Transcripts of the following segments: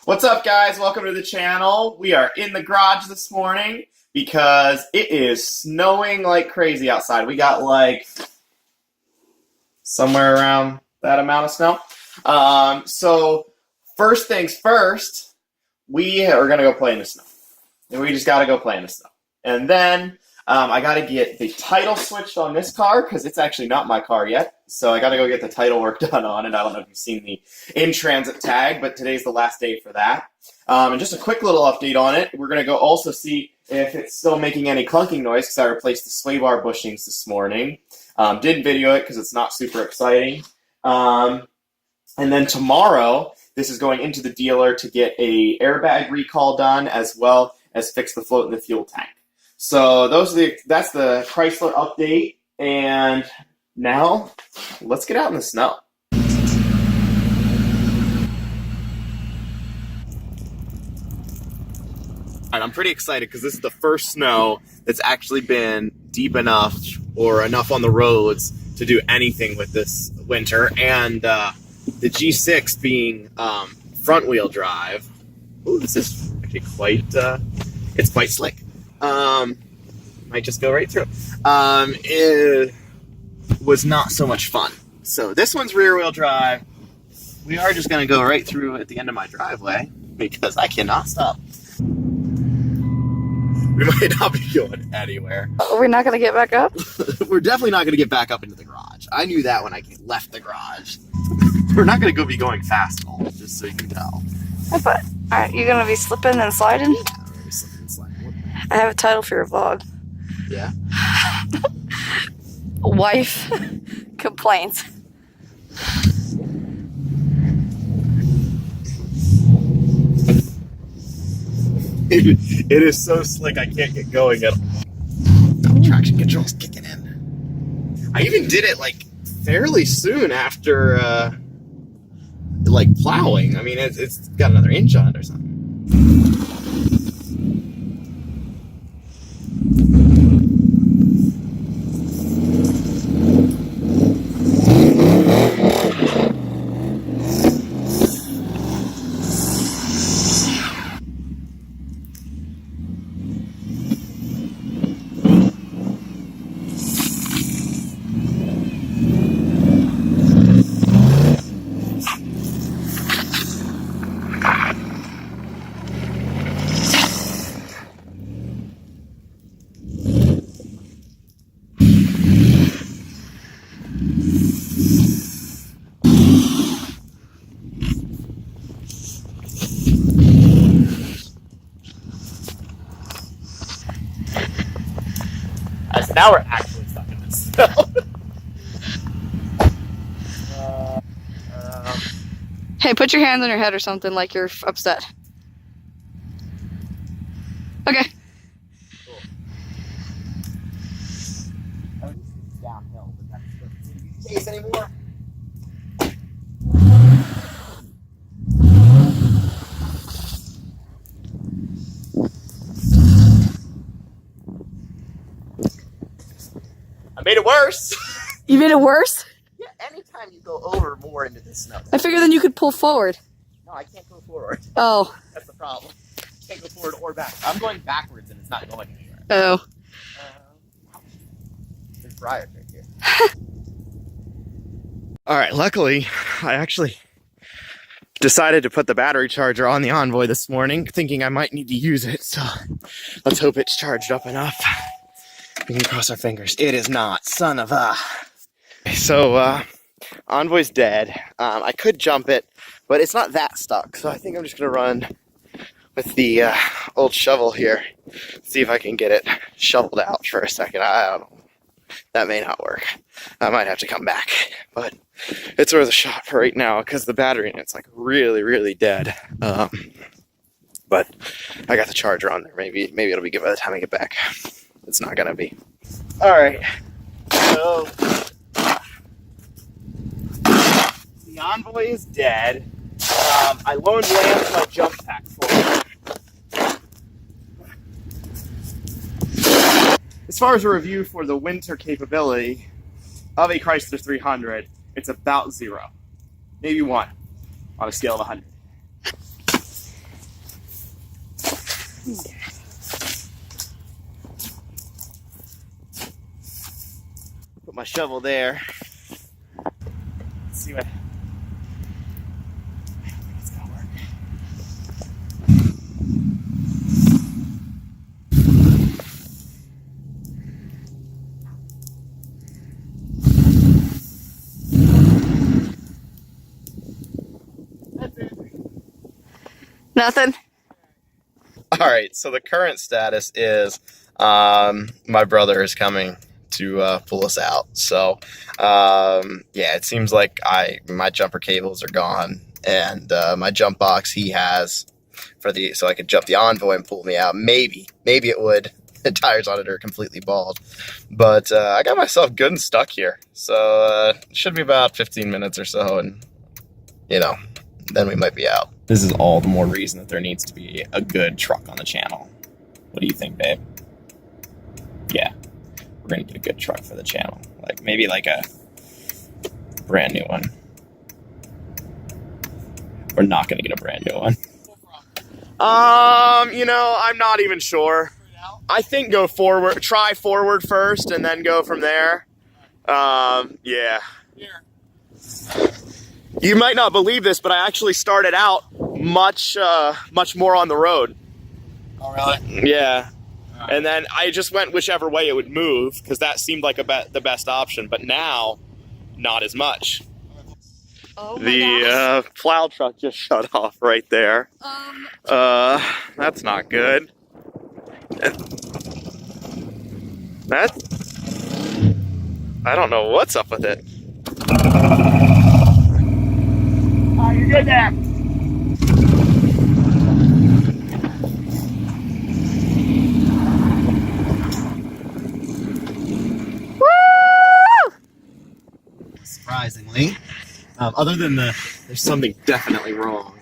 What's up, guys? Welcome to the channel. We are in the garage this morning because it is snowing like crazy outside. We got like somewhere around that amount of snow. So first things first, we are going to go play in the snow. And we just got to go play in the snow. And then I got to get the title switched on this car because it's actually not my car yet. So I got to go get the title work done on it. I don't know if you've seen the in-transit tag, but today's the last day for that. And just a quick little update on it. We're going to go also see if it's still making any clunking noise because I replaced the sway bar bushings this morning. Didn't video it because it's not super exciting. And then tomorrow, this is going into the dealer to get a airbag recall done as well as fix the float in the fuel tank. So that's the Chrysler update, and now let's get out in the snow. Alright, I'm pretty excited because this is the first snow that's actually been deep enough or enough on the roads to do anything with this winter, and the G6 being front wheel drive. Ooh, this is actually quite it's quite slick. Might just go right through. It was not so much fun. So this one's rear wheel drive. We are just going to go right through at the end of my driveway because I cannot stop. We might not be going anywhere. We're not going to get back up? We're definitely not going to get back up into the garage. I knew that when I left the garage. We're not going to be going fast at all, just so you can tell. But aren't you going to be slipping and sliding? Yeah, we're going to be slipping and sliding. I have a title for your vlog. Yeah? Wife complains. It is so slick I can't get going at all. Oh, traction control's kicking in. I even did it like fairly soon after like plowing. I mean, it's got another inch on it or something. Now we're actually stuck in this snow. Hey, put your hands on your head or something like you're upset. Okay. Cool. Downhill, but that's not the case anymore. I made it worse. You made it worse? Yeah, anytime you go over more into the snow. I figured then you could pull forward. No, I can't go forward. Oh. That's the problem. I can't go forward or back. I'm going backwards and it's not going anywhere. Oh. There's briars right here. Alright, luckily, I actually decided to put the battery charger on the Envoy this morning, thinking I might need to use it, so let's hope it's charged up enough. We can cross our fingers. It is not. Son of a... So, Envoy's dead. I could jump it, but it's not that stuck, so I think I'm just going to run with the old shovel here. See if I can get it shoveled out for a second. I don't know. That may not work. I might have to come back, but it's worth a shot for right now because the battery in it's like really, really dead. But I got the charger on there. Maybe it'll be good by the time I get back. It's not gonna be. All right. So the Envoy is dead. I loaned Lance my jump pack for it. As far as a review for the winter capability of a Chrysler 300, it's about 0. Maybe 1 on a scale of 100. Put my shovel there. Let's see what. It's gonna work. That's it. Nothing. All right, so the current status is my brother is coming to pull us out. So yeah, it seems like my jumper cables are gone, and my jump box he has so I could jump the Envoy and pull me out. Maybe it would. The tires on it are completely bald, but I got myself good and stuck here. So it should be about 15 minutes or so, and then we might be out. This is all the more reason that there needs to be a good truck on the channel. What do you think, babe? Yeah, we're gonna get a good truck for the channel. Maybe like a brand new one. We're not gonna get a brand new one. I'm not even sure. I think go forward, try forward first, and then go from there. Yeah. You might not believe this, but I actually started out much more on the road. Oh, really? Yeah. Right. And then I just went whichever way it would move, because that seemed like the best option. But now, not as much. Oh my the plow truck just shut off right there. That's not good. I don't know what's up with it. Oh, you're good there. Woo! Surprisingly, other than there's something definitely wrong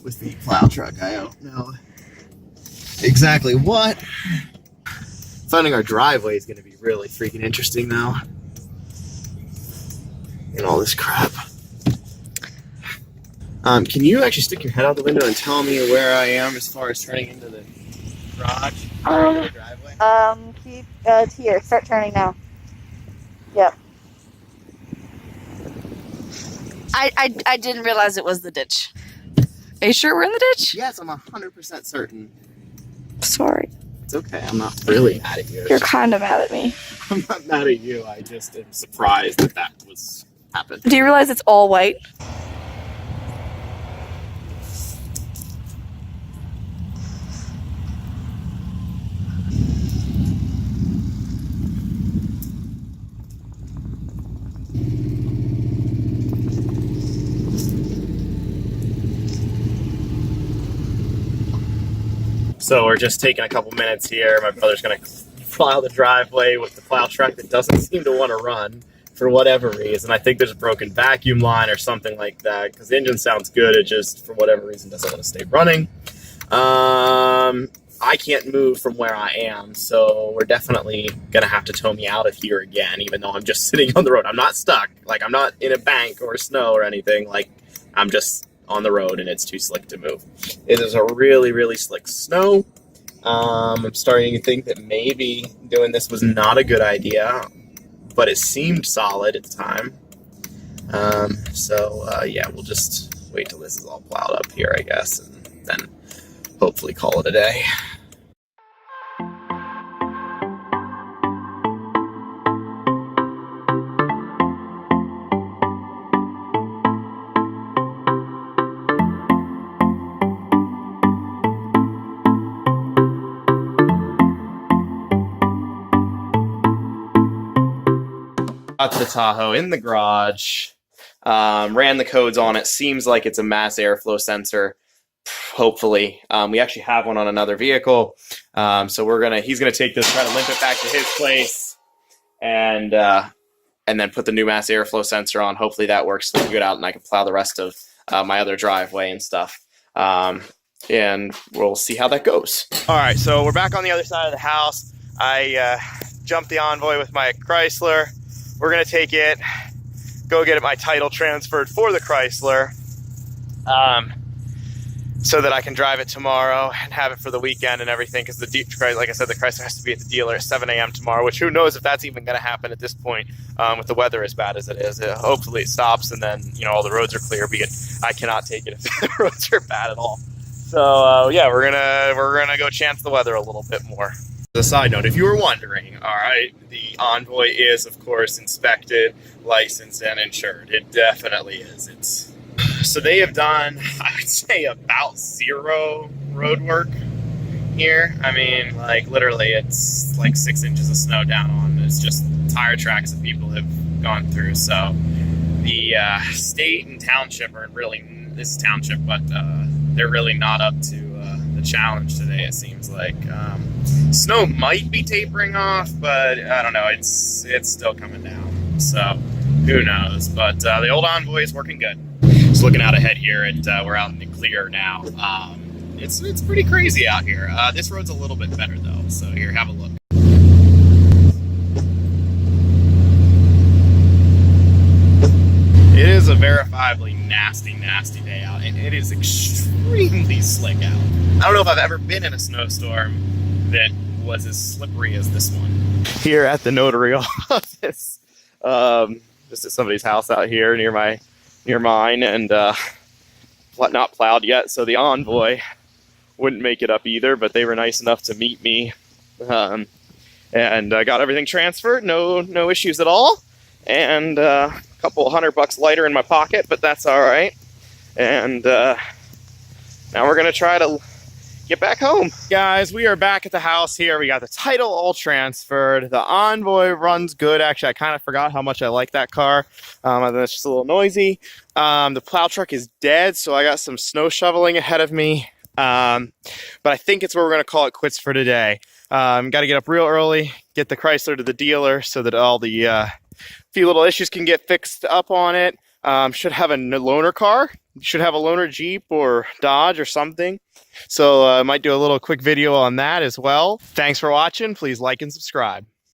with the plow truck. I don't know exactly what. Finding our driveway is going to be really freaking interesting now. And all this crap. Can you actually stick your head out the window and tell me where I am as far as turning into the garage or into the driveway? Keep it's here. Start turning now. Yep. I didn't realize it was the ditch. Are you sure we're in the ditch? Yes, I'm 100% certain. Sorry. It's okay. I'm not really mad at you. You're kind of mad at me. I'm not mad at you. I just am surprised that was happened. Do you realize it's all white? So we're just taking a couple minutes here. My brother's gonna plow the driveway with the plow truck that doesn't seem to want to run for whatever reason. I think there's a broken vacuum line or something like that, because the engine sounds good. It just, for whatever reason, doesn't want to stay running. I can't move from where I am, so we're definitely gonna have to tow me out of here again, even though I'm just sitting on the road. I'm not stuck. I'm not in a bank or snow or anything. I'm just on the road and it's too slick to move. It is a really, really slick snow. I'm starting to think that maybe doing this was not a good idea, but it seemed solid at the time. Yeah, we'll just wait till this is all plowed up here, I guess, and then hopefully call it a day. Got the Tahoe in the garage, ran the codes on it. Seems like it's a mass airflow sensor. Hopefully, we actually have one on another vehicle. So he's gonna take this, try to limp it back to his place, and then put the new mass airflow sensor on. Hopefully that works. So we can get out and I can plow the rest of my other driveway and stuff. And we'll see how that goes. All right, so we're back on the other side of the house. I jumped the Envoy with my Chrysler. We're gonna take it, go get my title transferred for the Chrysler. so that I can drive it tomorrow and have it for the weekend and everything. Because like I said, the Chrysler has to be at the dealer at 7 a.m. tomorrow, which who knows if that's even going to happen at this point with the weather as bad as it is. Hopefully it stops and then, you know, all the roads are clear, but I cannot take it if the roads are bad at all. So yeah, we're gonna go chance the weather a little bit more. As a side note, if you were wondering, all right, the Envoy is of course inspected, licensed, and insured. It definitely is. So they have done, I would say, about 0 road work here. I mean, like literally, it's like 6 inches of snow down on. It's just tire tracks that people have gone through. So the state and township are really, this is township, but they're really not up to the challenge today. It seems like snow might be tapering off, but I don't know. It's still coming down. So who knows? But the old Envoy is working good. Just looking out ahead here, and we're out in the clear now. It's pretty crazy out here. This road's a little bit better though, so here, have a look. It is a verifiably nasty day out, and it is extremely slick out. I don't know if I've ever been in a snowstorm that was as slippery as this one. Here at the notary office, just at somebody's house out here near mine, and not plowed yet, so the Envoy wouldn't make it up either, but they were nice enough to meet me, and I got everything transferred, no issues at all, and a couple $100 lighter in my pocket, but that's all right. And now we're gonna try to get back home. Guys, we are back at the house here. We got the title all transferred. The Envoy runs good. Actually, I kind of forgot how much I like that car. It's just a little noisy. The plow truck is dead, so I got some snow shoveling ahead of me. But I think it's where we're going to call it quits for today. Got to get up real early, get the Chrysler to the dealer so that all the few little issues can get fixed up on it. Should have a loaner car. Should have a loaner Jeep or Dodge or something. So I might do a little quick video on that as well. Thanks for watching. Please like and subscribe.